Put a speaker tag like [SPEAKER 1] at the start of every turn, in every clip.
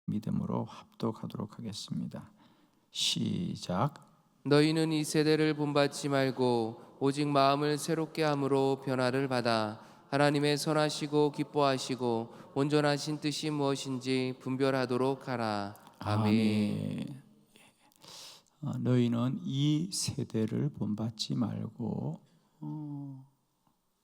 [SPEAKER 1] 믿음으로 합독하도록 하겠습니다. 시작.
[SPEAKER 2] 너희는 이 세대를 본받지 말고 오직 마음을 새롭게 함으로 변화를 받아 하나님의 선하시고 기뻐하시고 온전하신 뜻이 무엇인지 분별하도록 하라. 아멘.
[SPEAKER 1] 아멘. 너희는 이 세대를 본받지 말고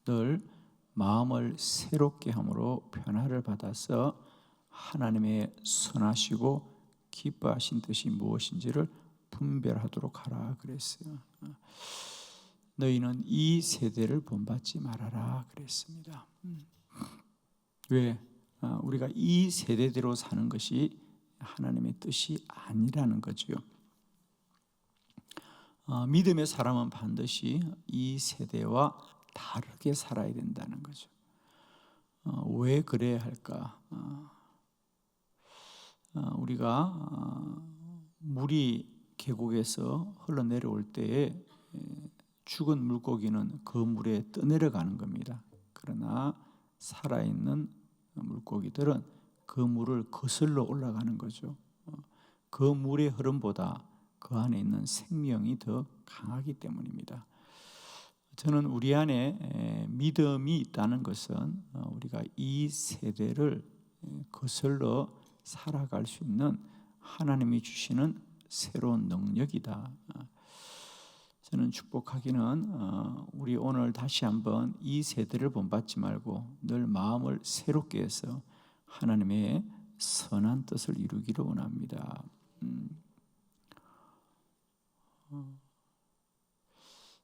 [SPEAKER 1] 늘 마음을 새롭게 함으로 변화를 받아서 하나님의 선하시고 기뻐하신 뜻이 무엇인지를 분별하도록 하라 그랬어요. 너희는 이 세대를 본받지 말아라 그랬습니다. 왜? 우리가 이 세대대로 사는 것이 하나님의 뜻이 아니라는 거죠. 믿음의 사람은 반드시 이 세대와 다르게 살아야 된다는 거죠. 왜 그래야 할까? 우리가 물이 계곡에서 흘러내려올 때에 죽은 물고기는 그 물에 떠내려가는 겁니다. 그러나 살아있는 물고기들은 그 물을 거슬러 올라가는 거죠. 그 물의 흐름보다 그 안에 있는 생명이 더 강하기 때문입니다. 저는 우리 안에 믿음이 있다는 것은 우리가 이 세대를 거슬러 살아갈 수 있는 하나님이 주시는 새로운 능력이다. 저는 축복하기는 우리 오늘 다시 한번 이 세대를 본받지 말고 늘 마음을 새롭게 해서 하나님의 선한 뜻을 이루기를 원합니다.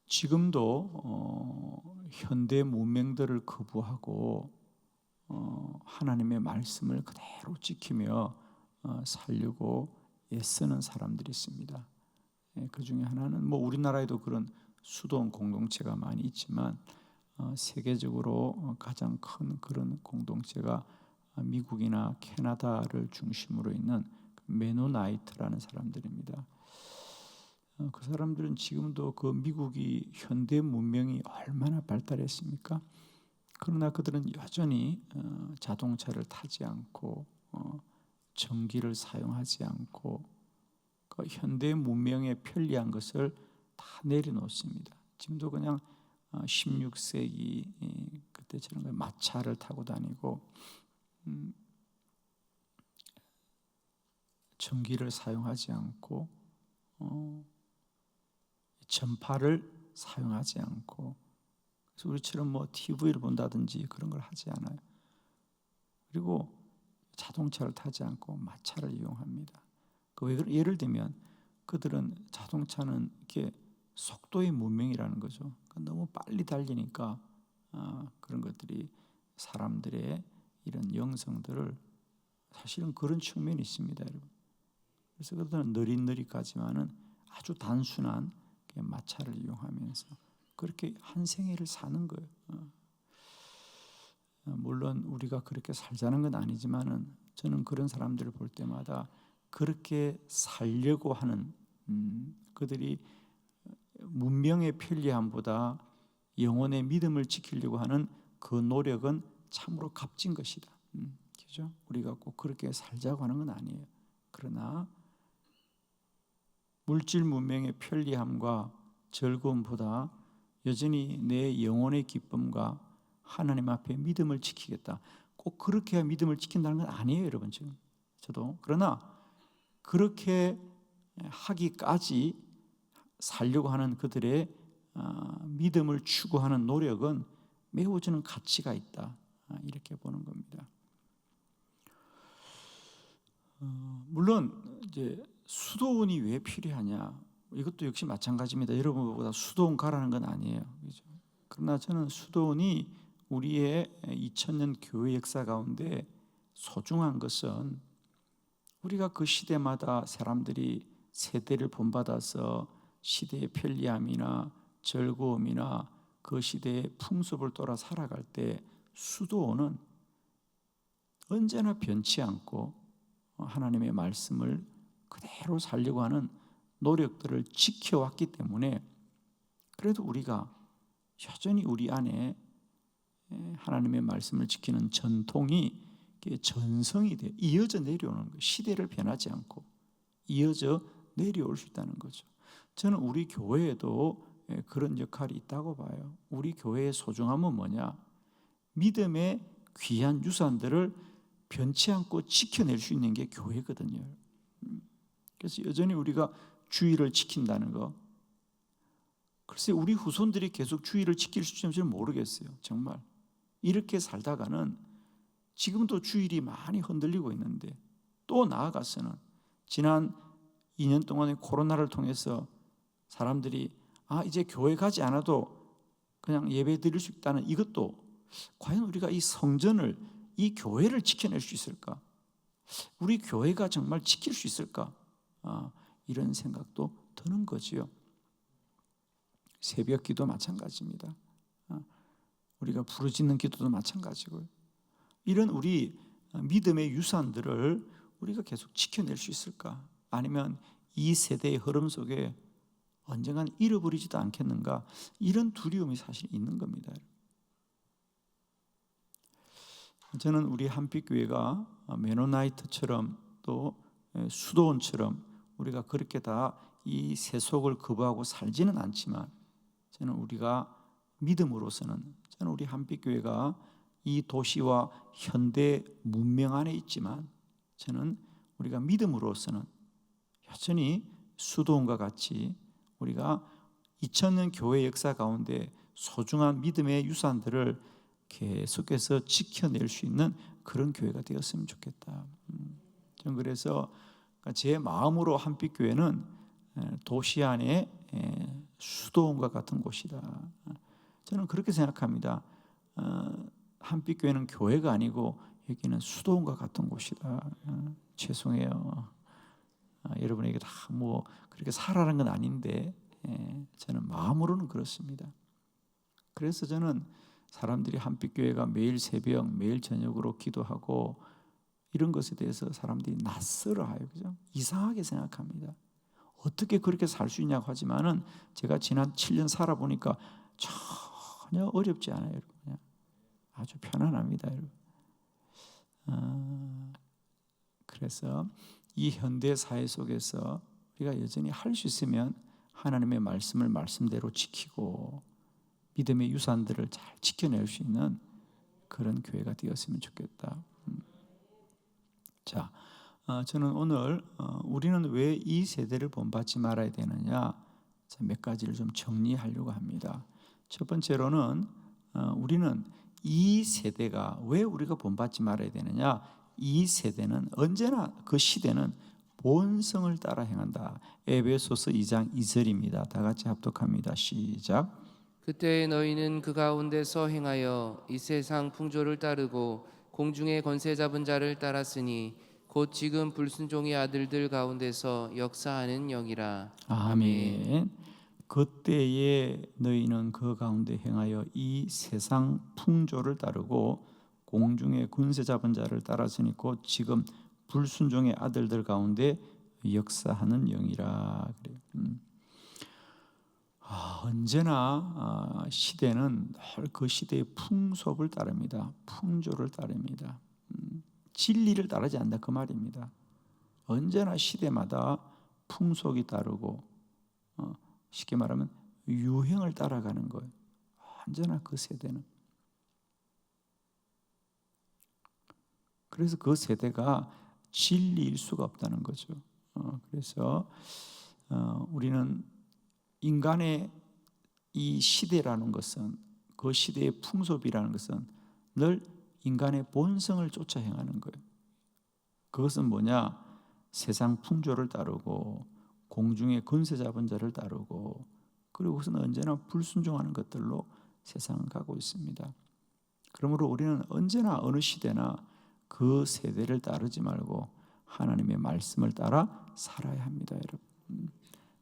[SPEAKER 1] 지금도 현대 문명들을 거부하고 하나님의 말씀을 그대로 지키며 살려고 애쓰는 사람들이 있습니다. 그 중에 하나는 우리나라에도 그런 수도원 공동체가 많이 있지만 세계적으로 가장 큰 그런 공동체가 미국이나 캐나다를 중심으로 있는 메노나이트라는 사람들입니다. 그 사람들은 지금도 그 미국이 현대 문명이 얼마나 발달했습니까? 그러나 그들은 여전히 자동차를 타지 않고 전기를 사용하지 않고 그 현대 문명의 편리한 것을 다 내려놓습니다. 지금도 그냥 16세기 그때처럼 마차를 타고 다니고 전기를 사용하지 않고 전파를 사용하지 않고 그래서 우리처럼 TV를 본다든지 그런 걸 하지 않아요. 그리고 자동차를 타지 않고 마차를 이용합니다. 예를 들면 그들은 자동차는 이렇게 속도의 문명이라는 거죠. 너무 빨리 달리니까 그런 것들이 사람들의 이런 영성들을 사실은 그런 측면이 있습니다, 여러분. 그래서 그들은 느릿느릿하지만은 아주 단순한 마차를 이용하면서 그렇게 한 생애를 사는 거예요. 물론 우리가 그렇게 살자는 건 아니지만은 저는 그런 사람들을 볼 때마다 그렇게 살려고 하는 그들이 문명의 편리함보다 영혼의 믿음을 지키려고 하는 그 노력은 참으로 값진 것이다. 그죠? 우리가 꼭 그렇게 살자고 하는 건 아니에요. 그러나 물질 문명의 편리함과 즐거움보다 여전히 내 영혼의 기쁨과 하나님 앞에 믿음을 지키겠다. 꼭 그렇게 해야 믿음을 지킨다는 건 아니에요, 여러분. 지금 저도 그러나 그렇게 하기까지 살려고 하는 그들의 믿음을 추구하는 노력은 매우 저는 가치가 있다. 이렇게 보는 겁니다. 물론 이제 수도원이 왜 필요하냐? 이것도 역시 마찬가지입니다. 여러분보다 수도원 가라는 건 아니에요. 그렇죠? 그러나 저는 수도원이 우리의 2000년 교회 역사 가운데 소중한 것은 우리가 그 시대마다 사람들이 세대를 본받아서 시대의 편리함이나 즐거움이나 그 시대의 풍습을 따라 살아갈 때 수도원은 언제나 변치 않고 하나님의 말씀을 그대로 살려고 하는 노력들을 지켜왔기 때문에 그래도 우리가 여전히 우리 안에 하나님의 말씀을 지키는 전통이 전성이 돼 이어져 내려오는 거예요. 시대를 변하지 않고 이어져 내려올 수 있다는 거죠. 저는 우리 교회에도 그런 역할이 있다고 봐요. 우리 교회의 소중함은 뭐냐? 믿음의 귀한 유산들을 변치 않고 지켜낼 수 있는 게 교회거든요. 그래서 여전히 우리가 주의를 지킨다는 거. 글쎄 우리 후손들이 계속 주의를 지킬 수 있을지 모르겠어요. 정말 이렇게 살다가는 지금도 주일이 많이 흔들리고 있는데 또 나아가서는 지난 2년 동안의 코로나를 통해서 사람들이 이제 교회 가지 않아도 그냥 예배 드릴 수 있다는 이것도 과연 우리가 이 성전을 이 교회를 지켜낼 수 있을까? 우리 교회가 정말 지킬 수 있을까? 이런 생각도 드는 거지요. 새벽 기도 마찬가지입니다. 우리가 부르짖는 기도도 마찬가지고요. 이런 우리 믿음의 유산들을 우리가 계속 지켜낼 수 있을까? 아니면 이 세대의 흐름 속에 언젠간 잃어버리지도 않겠는가? 이런 두려움이 사실 있는 겁니다. 저는 우리 한빛교회가 메노나이트처럼 또 수도원처럼 우리가 그렇게 다 이 세속을 거부하고 살지는 않지만 저는 우리가 믿음으로서는 저는 우리 한빛교회가 이 도시와 현대 문명 안에 있지만 저는 우리가 믿음으로서는 여전히 수도원과 같이 우리가 2000년 교회 역사 가운데 소중한 믿음의 유산들을 계속해서 지켜낼 수 있는 그런 교회가 되었으면 좋겠다. 저는 그래서 제 마음으로 한빛교회는 도시 안에 수도원과 같은 곳이다. 저는 그렇게 생각합니다. 한빛교회는 교회가 아니고 여기는 수도원과 같은 곳이다. 죄송해요. 여러분에게 다 뭐 그렇게 살아라는 건 아닌데 저는 마음으로는 그렇습니다. 그래서 저는 사람들이 한빛교회가 매일 새벽, 매일 저녁으로 기도하고 이런 것에 대해서 사람들이 낯설어해요. 그죠? 이상하게 생각합니다. 어떻게 그렇게 살 수 있냐고 하지만은 제가 지난 7년 살아보니까 전혀 어렵지 않아요. 여러분. 그냥 아주 편안합니다. 여러분. 그래서 이 현대 사회 속에서 우리가 여전히 할 수 있으면 하나님의 말씀을 말씀대로 지키고 믿음의 유산들을 잘 지켜낼 수 있는 그런 교회가 되었으면 좋겠다. 자, 저는 오늘 우리는 왜 이 세대를 본받지 말아야 되느냐 몇 가지를 좀 정리하려고 합니다. 첫 번째로는 우리는 이 세대가 왜 우리가 본받지 말아야 되느냐. 이 세대는 언제나 그 시대는 본성을 따라 행한다. 에베소서 2장 2절입니다. 다 같이 합독합니다. 시작.
[SPEAKER 2] 그때 너희는 그 가운데서 행하여 이 세상 풍조를 따르고 공중의 권세 잡은 자를 따랐으니 곧 지금 불순종의 아들들 가운데서 역사하는 영이라.
[SPEAKER 1] 아멘. 그때에 너희는 그 가운데 행하여 이 세상 풍조를 따르고 공중의 권세 잡은 자를 따랐으니 곧 지금 불순종의 아들들 가운데 역사하는 영이라. 그래요. 언제나 시대는 늘 그 시대의 풍속을 따릅니다. 풍조를 따릅니다. 진리를 따르지 않는다 그 말입니다. 언제나 시대마다 풍속이 따르고 쉽게 말하면 유행을 따라가는 거예요. 언제나 그 세대는. 그래서 그 세대가 진리일 수가 없다는 거죠. 그래서 우리는 인간의 이 시대라는 것은 그 시대의 풍속이라는 것은 늘 인간의 본성을 쫓아 행하는 거예요. 그것은 뭐냐? 세상 풍조를 따르고 공중의 권세 잡은 자를 따르고 그리고 그것은 언제나 불순종하는 것들로 세상을 가고 있습니다. 그러므로 우리는 언제나 어느 시대나 그 세대를 따르지 말고 하나님의 말씀을 따라 살아야 합니다, 여러분.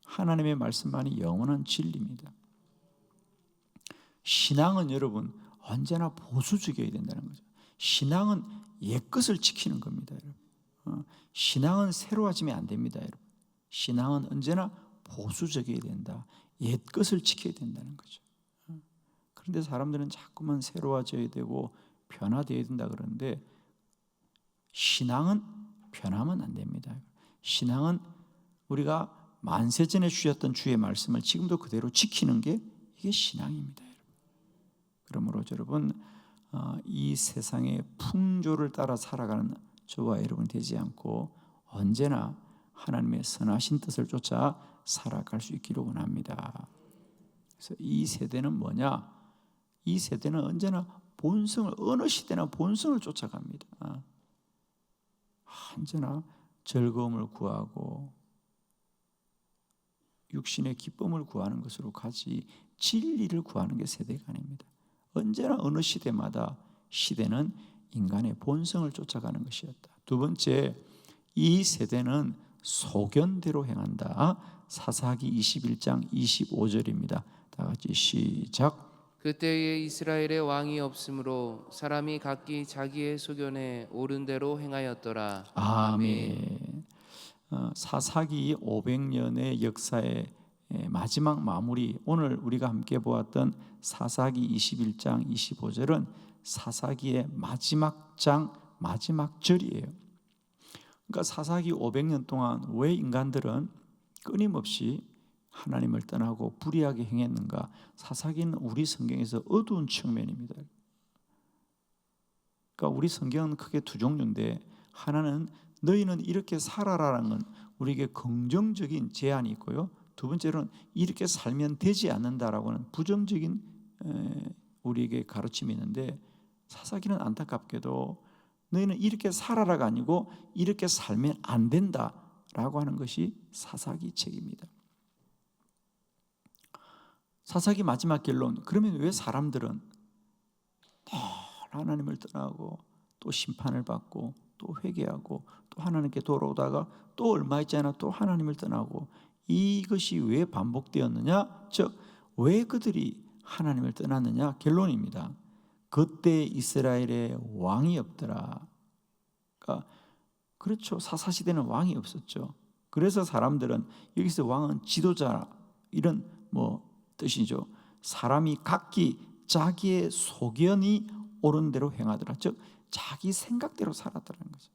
[SPEAKER 1] 하나님의 말씀만이 영원한 진리입니다. 신앙은 여러분 언제나 보수적이어야 된다는 거죠. 신앙은 옛것을 지키는 겁니다, 여러분. 신앙은 새로워지면 안 됩니다, 여러분. 신앙은 언제나 보수적이어야 된다. 옛것을 지켜야 된다는 거죠. 그런데 사람들은 자꾸만 새로워져야 되고 변화되어야 된다 그러는데 신앙은 변하면 안 됩니다. 신앙은 우리가 만세전에 주셨던 주의 말씀을 지금도 그대로 지키는 게 이게 신앙입니다. 그러므로 여러분, 이 세상의 풍조를 따라 살아가는 저와 여러분 되지 않고 언제나 하나님의 선하신 뜻을 쫓아 살아갈 수 있기를 원합니다. 그래서 이 세대는 뭐냐? 이 세대는 언제나 본성을, 어느 시대나 본성을 쫓아갑니다. 언제나 즐거움을 구하고 육신의 기쁨을 구하는 것으로 가지 진리를 구하는 게 세대가 아닙니다. 언제나 어느 시대마다 시대는 인간의 본성을 쫓아가는 것이었다. 두 번째, 이 세대는 소견대로 행한다. 사사기 21장 25절입니다. 다 같이 시작.
[SPEAKER 2] 그때에 이스라엘의 왕이 없으므로 사람이 각기 자기의 소견에 옳은 대로 행하였더라.
[SPEAKER 1] 아멘. 사사기 500년의 역사의 마지막 마무리, 오늘 우리가 함께 보았던 사사기 21장 25절은 사사기의 마지막 장, 마지막 절이에요. 그러니까 사사기 500년 동안 왜 인간들은 끊임없이 하나님을 떠나고 불의하게 행했는가? 사사기는 우리 성경에서 어두운 측면입니다. 그러니까 우리 성경은 크게 두 종류인데, 하나는 너희는 이렇게 살아라라는 건 우리에게 긍정적인 제안이 있고요, 두 번째로는 이렇게 살면 되지 않는다라고 하는 부정적인 우리에게 가르침이 있는데, 사사기는 안타깝게도 너희는 이렇게 살아라가 아니고 이렇게 살면 안 된다라고 하는 것이 사사기 책입니다. 사사기 마지막 결론, 그러면 왜 사람들은 하나님을 떠나고 또 심판을 받고 또 회개하고 또 하나님께 돌아오다가 또 얼마 있지 않아 또 하나님을 떠나고, 이것이 왜 반복되었느냐? 즉, 왜 그들이 하나님을 떠났느냐? 결론입니다. 그때 이스라엘에 왕이 없더라. 그러니까 그렇죠. 사사시대는 왕이 없었죠. 그래서 사람들은, 여기서 왕은 지도자 이런 뜻이죠. 사람이 각기 자기의 소견이 옳은 대로 행하더라. 즉, 자기 생각대로 살았다는 거죠.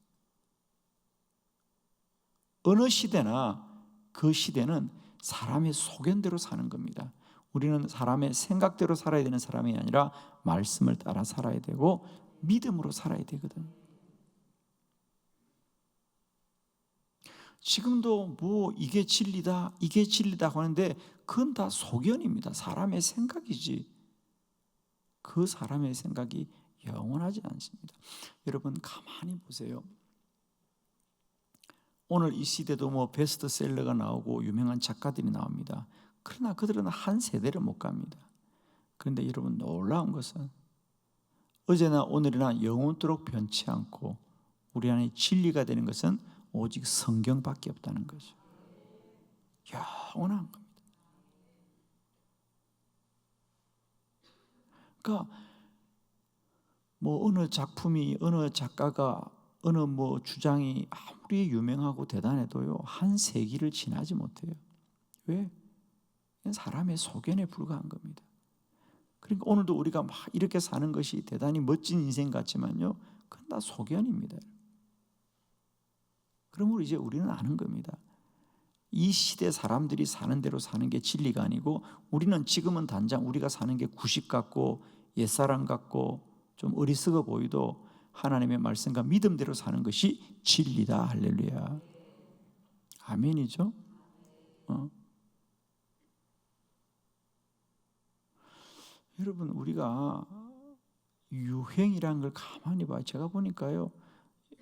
[SPEAKER 1] 어느 시대나 그 시대는 사람의 소견대로 사는 겁니다. 우리는 사람의 생각대로 살아야 되는 사람이 아니라 말씀을 따라 살아야 되고 믿음으로 살아야 되거든. 지금도 이게 진리다, 이게 진리다 하는데 그건 다 소견입니다. 사람의 생각이지. 그 사람의 생각이 영원하지 않습니다. 여러분 가만히 보세요. 오늘 이 시대도 베스트셀러가 나오고 유명한 작가들이 나옵니다. 그러나 그들은 한 세대를 못 갑니다. 그런데 여러분, 놀라운 것은 어제나 오늘이나 영원토록 변치 않고 우리 안에 진리가 되는 것은 오직 성경밖에 없다는 거죠. 영원한 겁니다. 그러니까 어느 작품이, 어느 작가가, 어느 주장이 아무리 유명하고 대단해도요, 한 세기를 지나지 못해요. 왜? 사람의 소견에 불과한 겁니다. 그러니까 오늘도 우리가 이렇게 사는 것이 대단히 멋진 인생 같지만요, 그건 다 소견입니다. 그러므로 이제 우리는 아는 겁니다. 이 시대 사람들이 사는 대로 사는 게 진리가 아니고, 우리는 지금은 단장 우리가 사는 게 구식 같고 옛사람 같고 좀 어리석어 보이도 하나님의 말씀과 믿음대로 사는 것이 진리다. 할렐루야. 아멘이죠. 여러분, 우리가 유행이라는 걸 가만히 봐요. 제가 보니까요,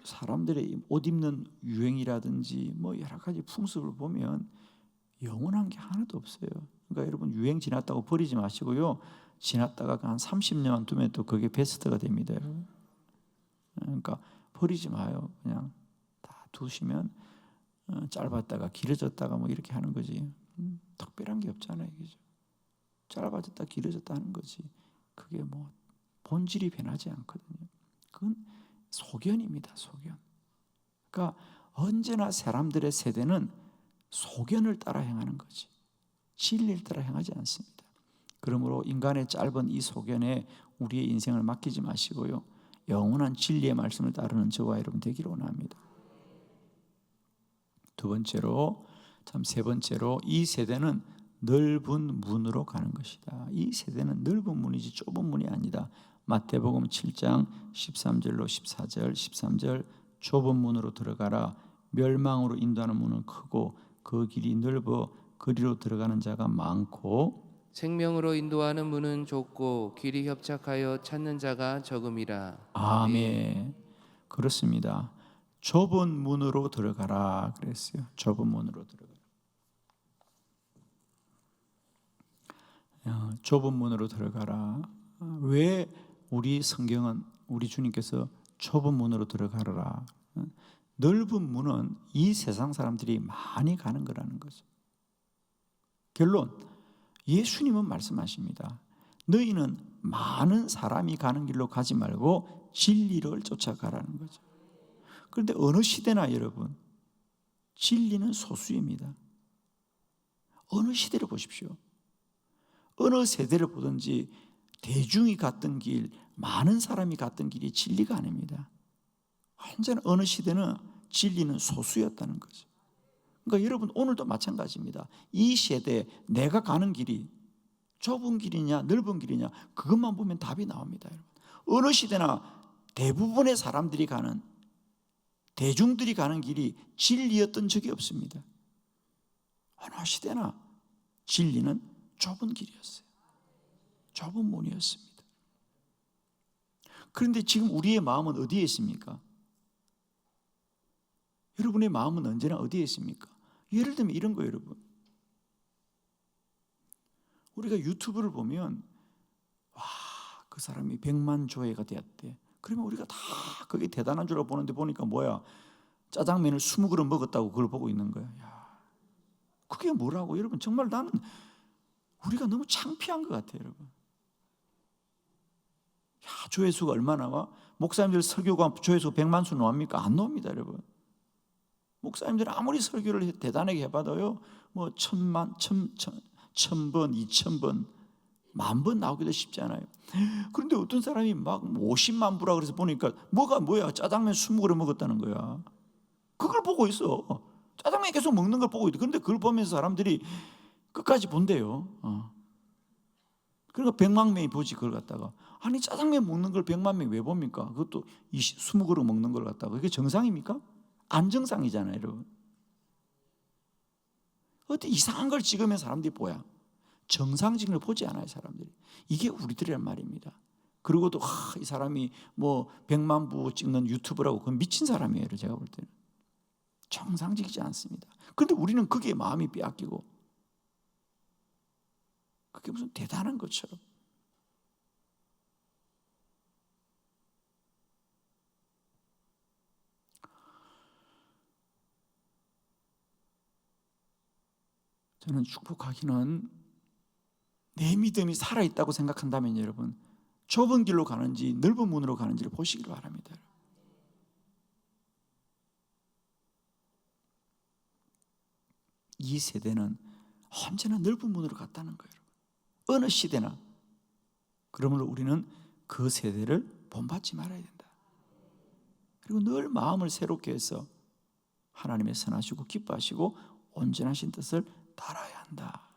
[SPEAKER 1] 사람들의 옷 입는 유행이라든지 여러 가지 풍습을 보면 영원한 게 하나도 없어요. 그러니까 여러분, 유행 지났다고 버리지 마시고요, 지났다가 한 30년 두면 또 그게 베스트가 됩니다. 그러니까 버리지 마요. 그냥 다 두시면 짧았다가 길어졌다가 이렇게 하는 거지. 특별한 게 없잖아요. 그죠? 짧아졌다 길어졌다 하는 거지. 그게 본질이 변하지 않거든요. 그건 소견입니다. 소견. 그러니까 언제나 사람들의 세대는 소견을 따라 행하는 거지, 진리를 따라 행하지 않습니다. 그러므로 인간의 짧은 이 소견에 우리의 인생을 맡기지 마시고요, 영원한 진리의 말씀을 따르는 저와 여러분 되기를 원합니다. 두 번째로, 세 번째로, 이 세대는 넓은 문으로 가는 것이다. 이 세대는 넓은 문이지 좁은 문이 아니다. 마태복음 7장 13절로 14절, 13절, 좁은 문으로 들어가라. 멸망으로 인도하는 문은 크고 그 길이 넓어 그리로 들어가는 자가 많고
[SPEAKER 2] 생명으로 인도하는 문은 좁고 길이 협착하여 찾는 자가 적음이라.
[SPEAKER 1] 아멘. 그렇습니다. 좁은 문으로 들어가라 그랬어요. 좁은 문으로 들어가라. 좁은 문으로 들어가라. 왜 우리 성경은 우리 주님께서 좁은 문으로 들어가라. 넓은 문은 이 세상 사람들이 많이 가는 거라는 거죠. 결론, 예수님은 말씀하십니다. 너희는 많은 사람이 가는 길로 가지 말고 진리를 쫓아가라는 거죠. 그런데 어느 시대나 여러분, 진리는 소수입니다. 어느 시대를 보십시오. 어느 세대를 보든지 대중이 갔던 길, 많은 사람이 갔던 길이 진리가 아닙니다. 언제나 어느 시대는 진리는 소수였다는 거죠. 그러니까 여러분 오늘도 마찬가지입니다. 이 시대에 내가 가는 길이 좁은 길이냐 넓은 길이냐 그것만 보면 답이 나옵니다. 여러분. 어느 시대나 대부분의 사람들이 가는, 대중들이 가는 길이 진리였던 적이 없습니다. 어느 시대나 진리는 좁은 길이었어요. 좁은 문이었습니다. 그런데 지금 우리의 마음은 어디에 있습니까? 여러분의 마음은 언제나 어디에 있습니까? 예를 들면 이런 거예요, 여러분. 우리가 유튜브를 보면 와, 그 사람이 100만 조회가 되었대. 그러면 우리가 다 그게 대단한 줄 알고 보는데 보니까 뭐야? 짜장면을 20그릇 먹었다고 그걸 보고 있는 거야. 야, 그게 뭐라고? 여러분 정말 나는 우리가 너무 창피한 것 같아요, 여러분. 야, 조회수가 얼마나 와? 목사님들 설교가 조회수 100만 수 나옵니까? 안 나옵니다, 여러분. 목사님들은 아무리 설교를 대단하게 해봐도요, 뭐 1000만, 1000번, 2000번, 10,000번 나오기도 쉽지 않아요. 그런데 어떤 사람이 막 50만 부라 그래서 보니까 뭐야? 짜장면 20그릇 먹었다는 거야. 그걸 보고 있어. 짜장면 계속 먹는 걸 보고 있대. 그런데 그걸 보면서 사람들이 끝까지 본대요. 그러니까 100만 명이 보지 그걸 갖다가. 아니 짜장면 먹는 걸 100만 명이 왜 봅니까? 그것도 20그릇 먹는 걸 갖다가. 그게 정상입니까? 안 정상이잖아요, 여러분. 어디 이상한 걸 찍으면 사람들이 뭐야? 정상적인 걸 보지 않아요, 사람들이. 이게 우리들이란 말입니다. 그러고도 이 사람이 뭐 100만 부 찍는 유튜브라고 그건 미친 사람이에요, 제가 볼 때는. 정상적이지 않습니다. 그런데 우리는 그게 마음이 빼앗기고 그게 무슨 대단한 것처럼. 저는 축복하기는 내 믿음이 살아있다고 생각한다면 여러분 좁은 길로 가는지 넓은 문으로 가는지를 보시기를 바랍니다. 이 세대는 언제나 넓은 문으로 갔다는 거예요. 어느 시대나. 그러므로 우리는 그 세대를 본받지 말아야 된다. 그리고 늘 마음을 새롭게 해서 하나님의 선하시고 기뻐하시고 온전하신 뜻을 따라야 한다.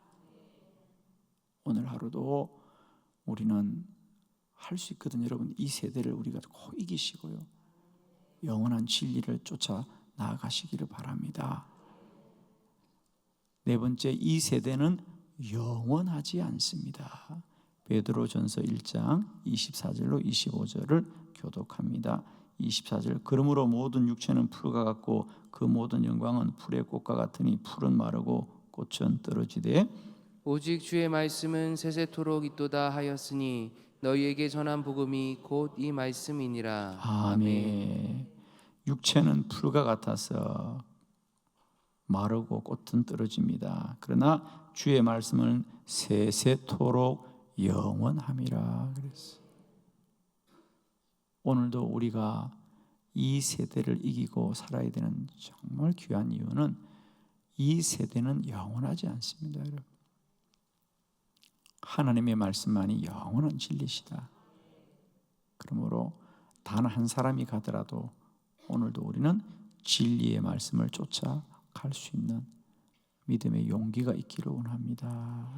[SPEAKER 1] 오늘 하루도 우리는 할 수 있거든요. 여러분 이 세대를 우리가 꼭 이기시고요. 영원한 진리를 쫓아 나아가시기를 바랍니다. 네 번째, 이 세대는 영원하지 않습니다. 베드로전서 1장 24절로 25절을 교독합니다. 24절, 그러므로 모든 육체는 풀과 같고 그 모든 영광은 풀의 꽃과 같으니 풀은 마르고 꽃은 떨어지되
[SPEAKER 2] 오직 주의 말씀은 세세토록 있도다 하였으니 너희에게 전한 복음이 곧 이 말씀이니라.
[SPEAKER 1] 아멘. 육체는 풀과 같아서 마르고 꽃은 떨어집니다. 그러나 주의 말씀은 세세토록 영원함이라 그랬어요. 오늘도 우리가 이 세대를 이기고 살아야 되는 정말 귀한 이유는 이 세대는 영원하지 않습니다, 여러분. 하나님의 말씀만이 영원한 진리시다. 그러므로 단 한 사람이 가더라도 오늘도 우리는 진리의 말씀을 쫓아갈 수 있는 믿음의 용기가 있기를 원합니다.